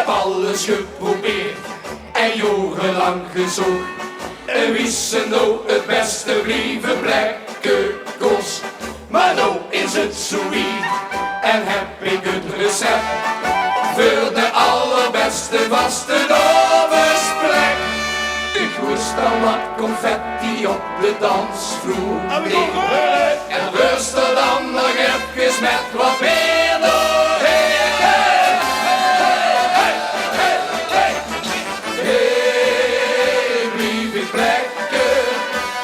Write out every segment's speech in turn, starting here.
heb alles geprobeerd en jarenlang gezocht. En wie ze nou het beste blieven plekke kost. Maar nou is het zoiets en heb ik het recept voor de allerbeste vastelovensplek. Ik wist dan wat confetti op de dansvloer. En rust er dan nog even met wat meer doorheen. Hey, blief ik plekke,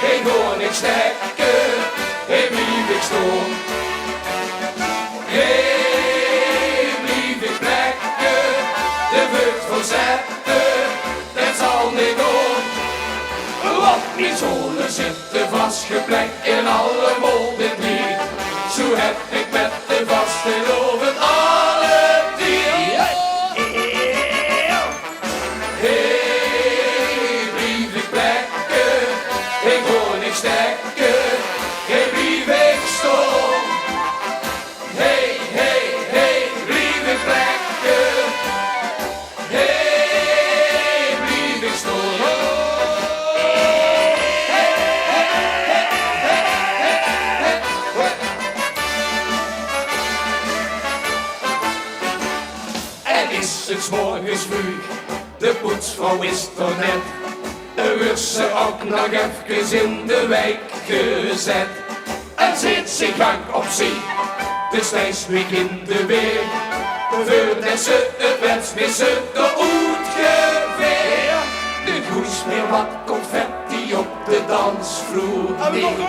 hey, hoor ik stekken, hey, blief ik stoom. Hey, blief ik plekke, de vucht verzetten, dat zal niet doen. Want mijn zolen zitten vastgeplekt in alle molden die. Zo heb ik met de vasteloven alle die. Hey, blief ik plekken, ik hoor niet stekken, hey, blief ik stom. Hey, hey, hey, blief ik plekken, hey, blief ik stom. Is het 's morgens vroeg, de poetsvrouw is er net. Er wordt ze ook nog even in de wijk gezet. En zit zich gang op zee, dus hij begint de weer. Voordat ze het wens missen, de oetgeveer. Nu goes meer wat confetti op de dansvloer neer.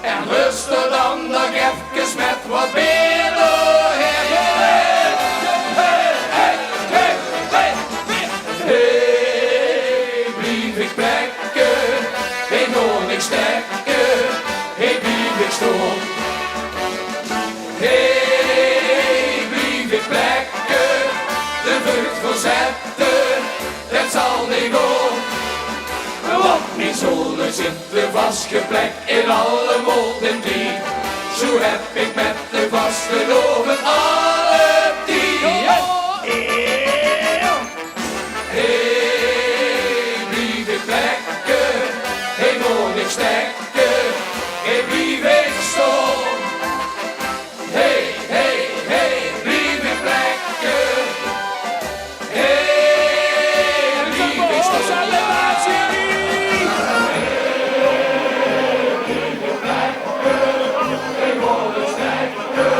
En rust er dan nog even met wat meer doorheen. Hey, blief ik plekken, hey, hoor ik stekken, hey, blief ik stom. Hey, blief ik plekken, de vucht verzetten, dat zal niet gaan. Want mijn zolen zitten vastgeplekt in alle molden die. Zo heb ik met de vasteloven alle die. Hey, blief ik plekken, hey, hoor ik stekken, hey, blief ik stom. Hey, hey, hey, blief ik plekken, hey, blief ik stom. Hey, blief ik plekken, hey, hoor ik stekken.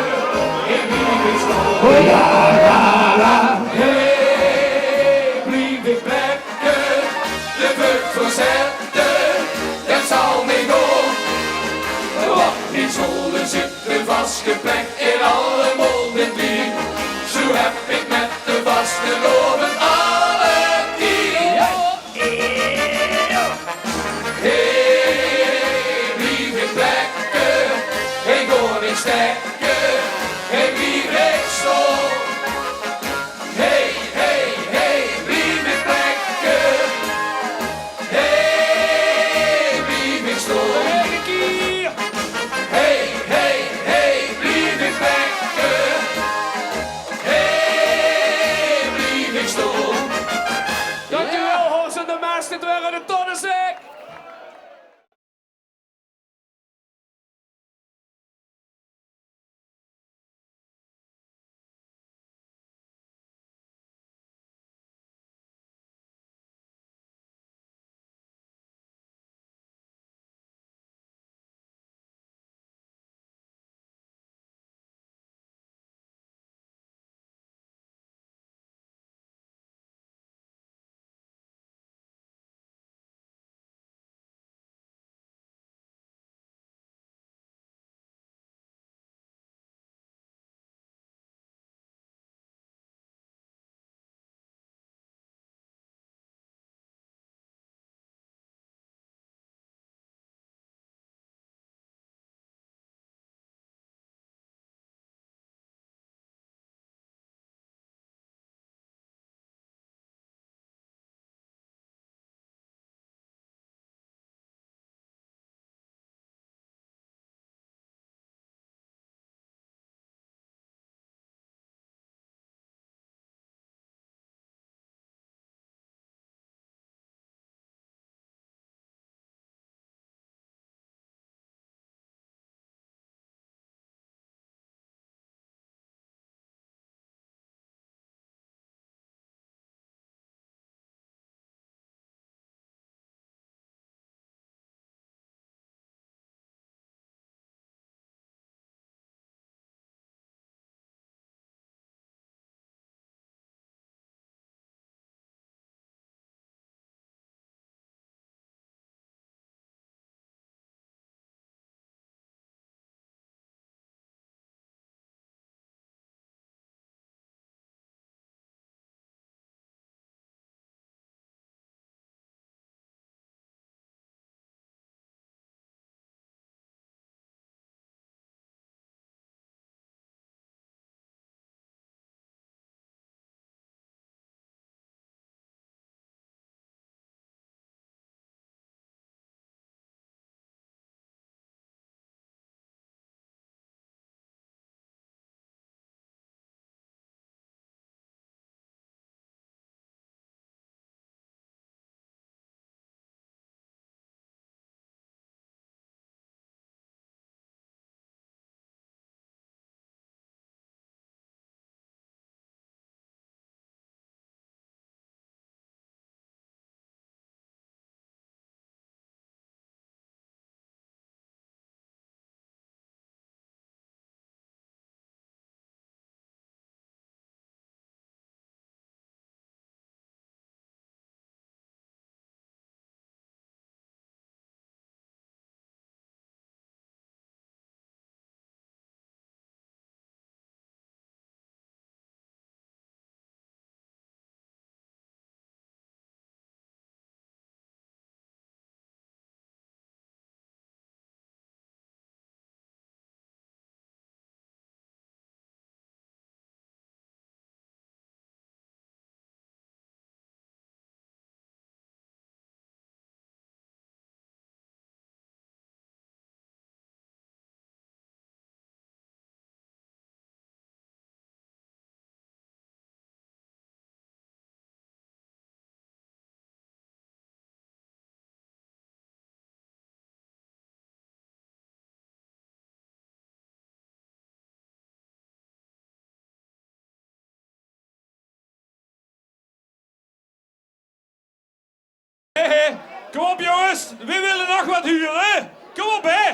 Kom op jongens, wie willen nog wat huren? Kom op hè.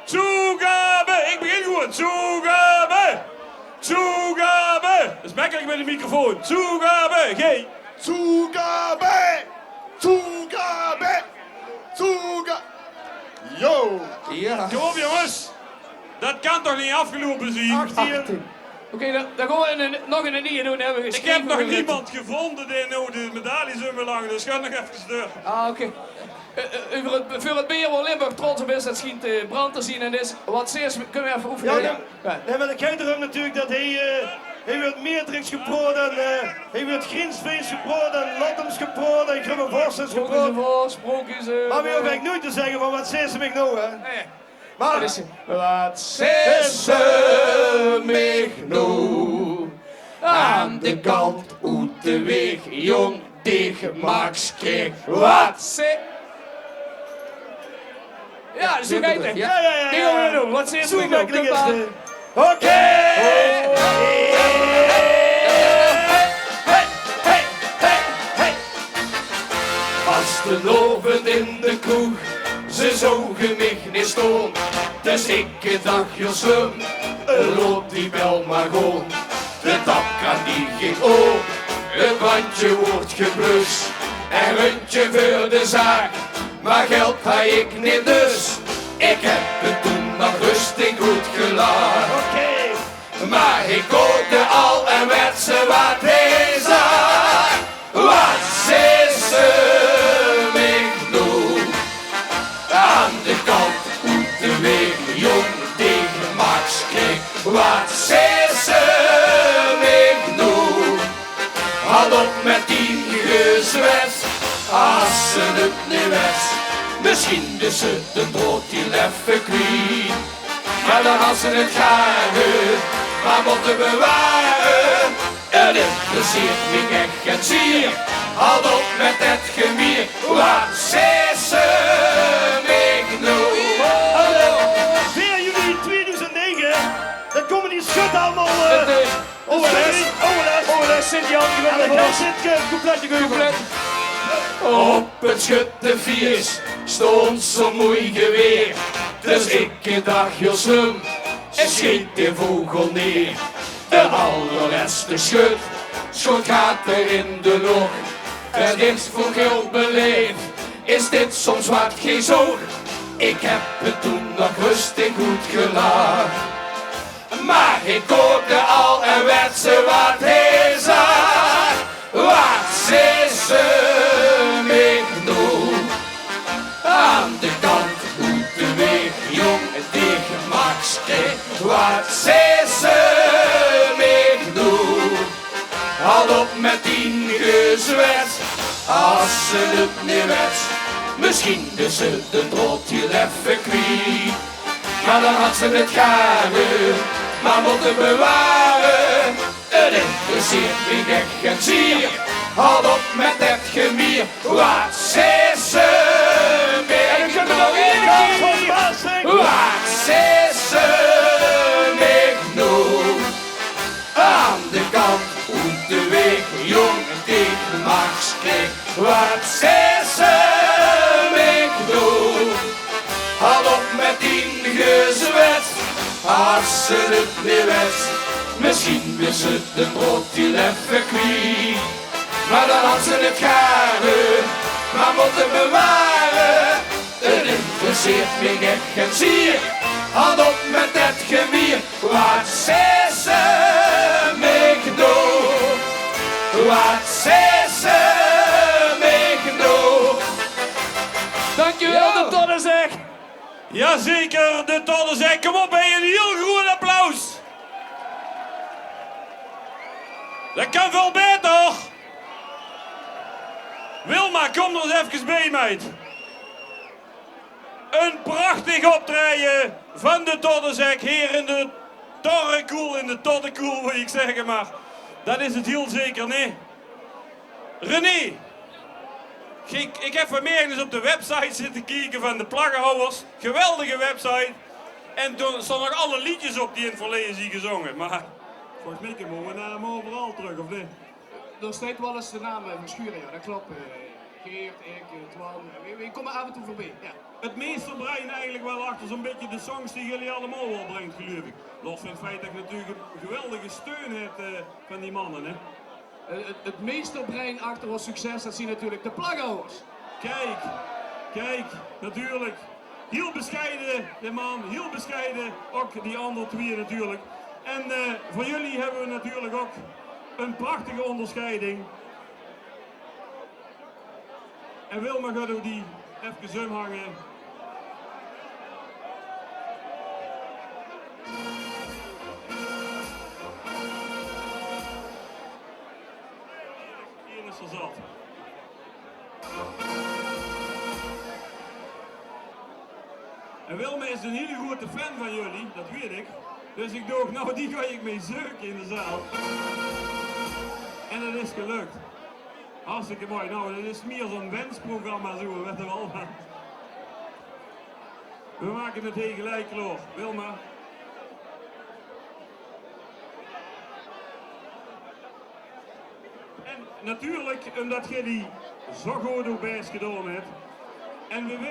Toegabe, ik begin gewoon. Toegabe. Toegabe. Dat is makkelijk met de microfoon. Toegabe, G. Toegabe. Toegabe. Toegabe. Yo. Ja. Kom op jongens. Dat kan toch niet afgelopen zien? 18. Oké, dan gaan we nog een nieuwe doen. Hebben we Ik geschreven heb nog voor niemand gevonden die nou de medailles in belangen, dus ga nog even steur. Oké. Voor het bier waar Limburg trots op is, dat schijnt brand te zien en is. Wat zeers kunnen we even oefenen. Ja, dan wil ik erom natuurlijk dat hij wordt Meertrix geproord en hij wordt Grinsfeest geproord en Lottoms geproord en Carnavalstreffen is geproord. Sprookjes. Maar we hoeven eigenlijk nooit te zeggen van wat zei ze mij nou, hè? Nee. Maar Wat zes ze mij nou aan de kant uit de weg, jong, tegen Max kreeg. Wat ze... Ja, zo gaat het. ja. Die gaan we doen. Wat zes ze mij nou? Makkelijk is het. Oké! Vastelovend in de kroeg, ze zogen mich niet stoon. Dus ik dacht, Josum, loop die bel maar gewoon. De tapkraan die ging op, het bandje wordt geblust. En rundje voor de zaak, maar geld had ik niet dus. Ik heb het toen nog rustig goed gelachen. Oké! Maar ik hoorde al en werd ze wat hij zag. Wat is ze mij nou? Aan de kant uit de weg, jong tegen Max kreeg. Wat is ze mij nou? Had op met 10 gezwets, als ze het niet wist. Misschien is het de brood die leffe kwijt. Maar dan had ze het garen, maar moeten bewaren. Het interesseert me echt geen zier. Houd op met het gemier, wat zei ze mij nou? 4 juli 2009, dan komen die schut allemaal... OLS, Sint-Jan, En dan gaat het coupletje geven. Op het schuttenviers stond zo'n mooi geweer. Dus ik dacht, Josum, schiet de vogel neer. De allerlaatste schut, schot gaat er in de nog. Het is voor geld beleefd, is dit soms wat geen zorg. Ik heb het toen nog rustig goed gelachen. Maar ik hoorde al en werd ze wat hij zag. Wat is ze mij nou? Aan de kant uit de weg, jong tegen Max kreeg. Wat is ze mij nou? Had op met 10 gezwet, als ze het niet wist. Misschien dus ze de brood hier even kwijt. Maar dan had ze het garen, maar moeten bewaren. Het interesseert me echt geen zier. Houd op met het gemier, wat zei ze mij nou? Wat zei ze mij nou? Aan de kant uit de weg, jong tegen Max kreeg. Wat zei ze mij nou? Houd op met 10 gezwet, als ze het niet wist. Misschien wist ze de brood die even kwijt. Maar dan had ze het garen, maar moeten bewaren. Het interesseert me echt geen zier. Houd op met het gemier, wat zei ze mij nou? Wat zei ze mij nou? Dankjewel, de Toddezèk. Jazeker, de Toddezèk. Kom op, bij een heel groot applaus. Dat kan veel beter. Wilma, kom er eens even bij, meid. Een prachtig optreden van de Toddezèk hier in de Torrekoel, in de Toddezèk wil ik zeggen, maar dat is het heel zeker niet. René, ik heb vanmiddag eens op de website zitten kijken van de plaggenhouders. Geweldige website. En toen stonden nog alle liedjes op die in het verleden zijn gezongen. Maar volgens mij komen we namen overal terug, of niet? Er staat wel eens de naam van Schuren, ja, dat klopt. Geert, ik, Twan, we komen af en toe voorbij. Ja. Het meesterbrein eigenlijk wel achter zo'n beetje de songs die jullie allemaal wel brengt, geloof ik. Los van het feit dat je natuurlijk een geweldige steun hebt van die mannen, hè. Het meesterbrein achter ons succes, dat zien natuurlijk de plaghouders. Kijk, natuurlijk. Heel bescheiden, de man, heel bescheiden. Ook die andere twee natuurlijk. En voor jullie hebben we natuurlijk ook een prachtige onderscheiding. En Wilma gaat ook die even omhangen. Hier is er zat. En Wilma is een hele grote fan van jullie, dat weet ik. Dus ik dacht, nou die ga ik mee zeuken in de zaal. En dat is gelukt. Hartstikke mooi. Nou, dat is meer zo'n wensprogramma, zo, weet je wel. We maken het heel gelijk klaar. Wilma. En natuurlijk, omdat jullie zo goed op best gedaan hebt. En we willen